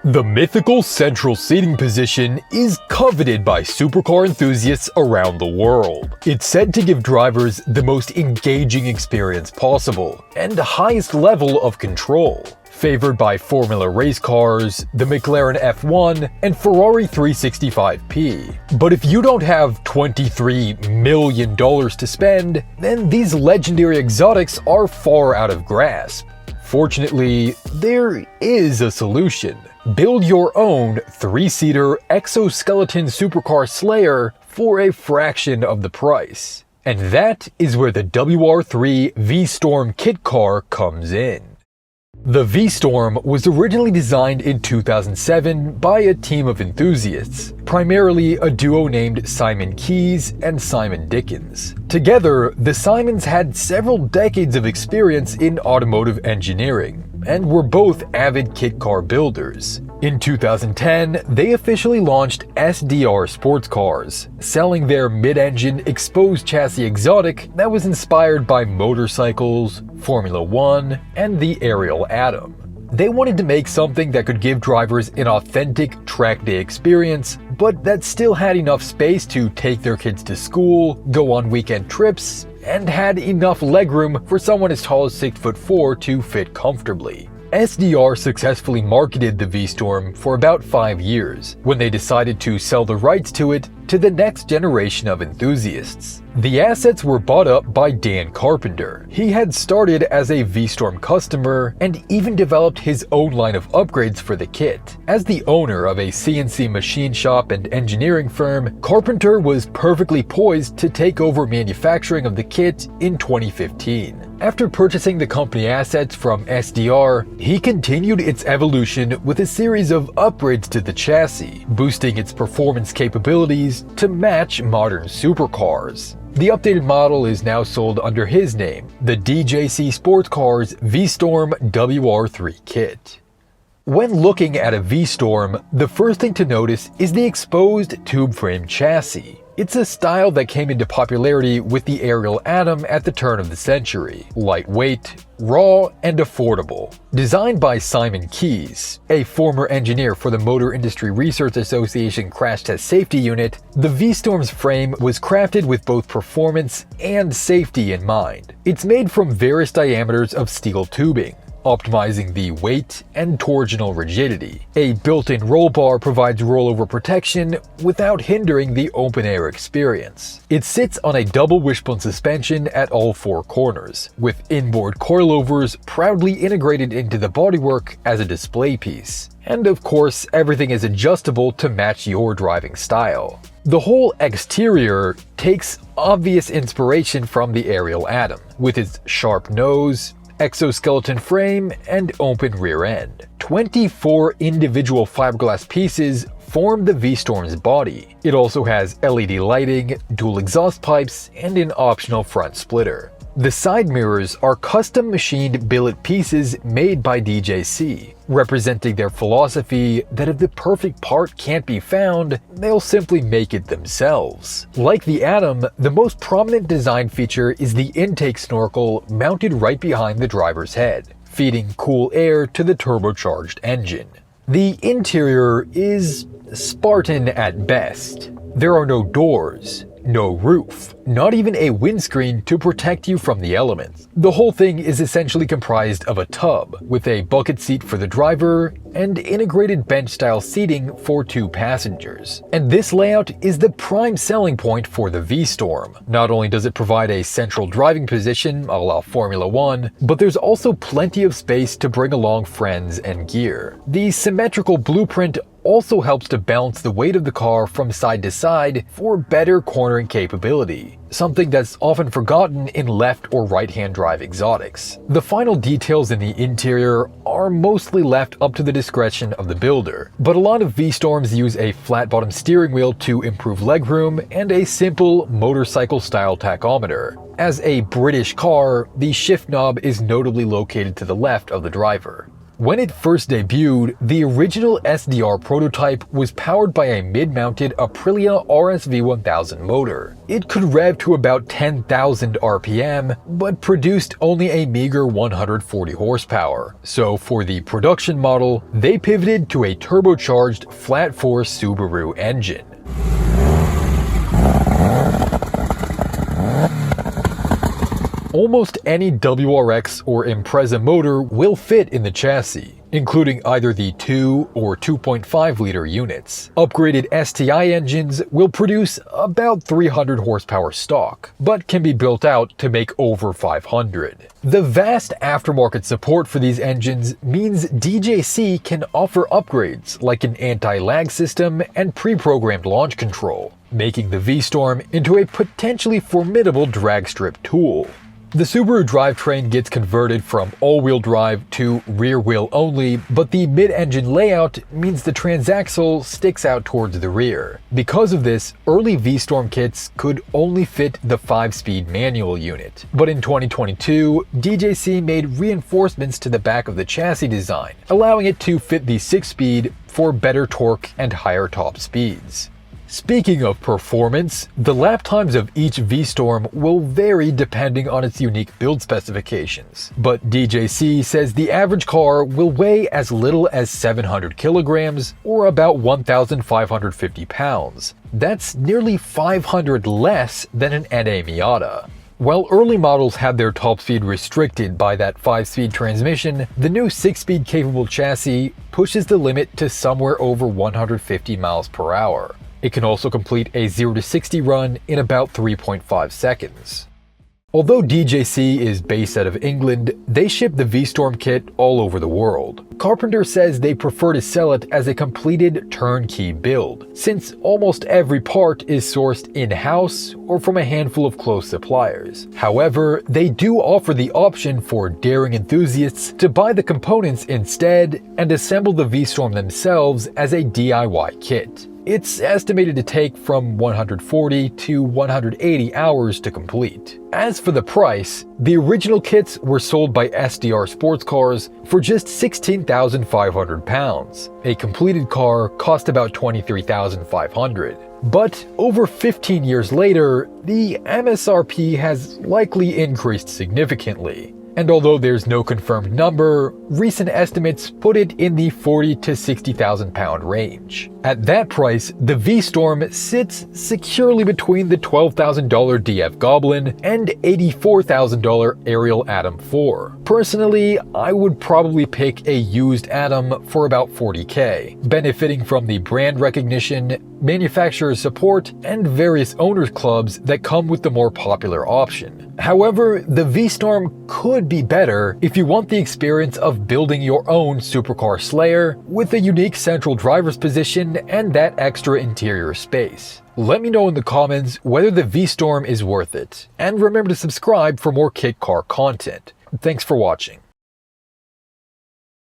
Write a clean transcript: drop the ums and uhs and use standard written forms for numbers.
The mythical central seating position is coveted by supercar enthusiasts around the world. It's said to give drivers the most engaging experience possible and the highest level of control. Favored by Formula race cars, the McLaren F1, and Ferrari 365p. But if you don't have $23 million to spend, then these legendary exotics are far out of grasp. Fortunately, there is a solution. Build your own 3-seater exoskeleton supercar slayer for a fraction of the price. And that is where the WR3 V-Storm kit car comes in. The V-Storm was originally designed in 2007 by a team of enthusiasts, primarily a duo named Simon Keys and Simon Dickens. Together, the Simons had several decades of experience in automotive engineering, and were both avid kit car builders. In 2010, they officially launched WR Sportscars, selling their mid-engine exposed chassis exotic that was inspired by motorcycles, Formula 1, and the Ariel Atom. They wanted to make something that could give drivers an authentic track day experience, but that still had enough space to take their kids to school, go on weekend trips, and had enough legroom for someone as tall as 6'4" to fit comfortably. WR successfully marketed the V-Storm for about 5 years, when they decided to sell the rights to it to the next generation of enthusiasts. The assets were bought up by Dan Carpenter. He had started as a V-Storm customer and even developed his own line of upgrades for the kit. As the owner of a CNC machine shop and engineering firm, Carpenter was perfectly poised to take over manufacturing of the kit in 2015. After purchasing the company assets from WR, he continued its evolution with a series of upgrades to the chassis, boosting its performance capabilities to match modern supercars. The updated model is now sold under his name, the DJC Sportscars Vstorm WR3 kit. When looking at a V-Storm, the first thing to notice is the exposed tube frame chassis. It's a style that came into popularity with the Ariel Atom at the turn of the century. Lightweight, raw, and affordable. Designed by Simon Keys, a former engineer for the Motor Industry Research Association Crash Test Safety Unit, the V-Storm's frame was crafted with both performance and safety in mind. It's made from various diameters of steel tubing, optimizing the weight and torsional rigidity. A built-in roll bar provides rollover protection without hindering the open-air experience. It sits on a double wishbone suspension at all 4 corners, with inboard coilovers proudly integrated into the bodywork as a display piece. And of course, everything is adjustable to match your driving style. The whole exterior takes obvious inspiration from the Ariel Atom, with its sharp nose, exoskeleton frame, and open rear end. 24 individual fiberglass pieces form the V-Storm's body. It also has LED lighting, dual exhaust pipes, and an optional front splitter. The side mirrors are custom machined billet pieces made by DJC, representing their philosophy that if the perfect part can't be found, they'll simply make it themselves. Like the Atom, the most prominent design feature is the intake snorkel mounted right behind the driver's head, feeding cool air to the turbocharged engine. The interior is Spartan at best. There are no doors, no roof, not even a windscreen to protect you from the elements. The whole thing is essentially comprised of a tub, with a bucket seat for the driver and integrated bench-style seating for 2 passengers. And this layout is the prime selling point for the V-Storm. Not only does it provide a central driving position a la Formula 1, but there's also plenty of space to bring along friends and gear. The symmetrical blueprint also helps to balance the weight of the car from side to side for better cornering capability, something that's often forgotten in left or right-hand drive exotics. The final details in the interior are mostly left up to the discretion of the builder, but a lot of V-Storms use a flat-bottom steering wheel to improve legroom and a simple motorcycle-style tachometer. As a British car, the shift knob is notably located to the left of the driver. When it first debuted, the original SDR prototype was powered by a mid-mounted Aprilia RSV1000 motor. It could rev to about 10,000 RPM, but produced only a meager 140 horsepower. So for the production model, they pivoted to a turbocharged flat-4 Subaru engine. Almost any WRX or Impreza motor will fit in the chassis, including either the 2 or 2.5 liter units. Upgraded STI engines will produce about 300 horsepower stock, but can be built out to make over 500. The vast aftermarket support for these engines means DJC can offer upgrades like an anti-lag system and pre-programmed launch control, making the V-Storm into a potentially formidable drag strip tool. The Subaru drivetrain gets converted from all-wheel drive to rear-wheel only, but the mid-engine layout means the transaxle sticks out towards the rear. Because of this, early V-Storm kits could only fit the 5-speed manual unit. But in 2022, DJC made reinforcements to the back of the chassis design, allowing it to fit the 6-speed for better torque and higher top speeds. Speaking of performance, the lap times of each V-Storm will vary depending on its unique build specifications, but DJC says the average car will weigh as little as 700 kilograms or about 1,550 pounds. That's nearly 500 less than an NA Miata. While early models had their top speed restricted by that 5-speed transmission, the new 6-speed capable chassis pushes the limit to somewhere over 150 miles per hour. It can also complete a 0 to 60 run in about 3.5 seconds. Although DJC is based out of England, they ship the V-Storm kit all over the world. Carpenter says they prefer to sell it as a completed turnkey build, since almost every part is sourced in-house or from a handful of close suppliers. However, they do offer the option for daring enthusiasts to buy the components instead and assemble the V-Storm themselves as a DIY kit. It's estimated to take from 140 to 180 hours to complete. As for the price, the original kits were sold by SDR Sportscars for just £16,500. A completed car cost about $23,500. But over 15 years later, the MSRP has likely increased significantly. And although there's no confirmed number, recent estimates put it in the £40,000 to £60,000 range. At that price, the V-Storm sits securely between the $12,000 DF Goblin and $84,000 Ariel Atom 4. Personally, I would probably pick a used Atom for about $40,000, benefiting from the brand recognition, manufacturer support, and various owners clubs that come with the more popular option. However, the V-Storm could be better if you want the experience of building your own supercar slayer with a unique central driver's position and that extra interior space. Let me know in the comments whether the V-Storm is worth it, and remember to subscribe for more kit car content. Thanks for watching.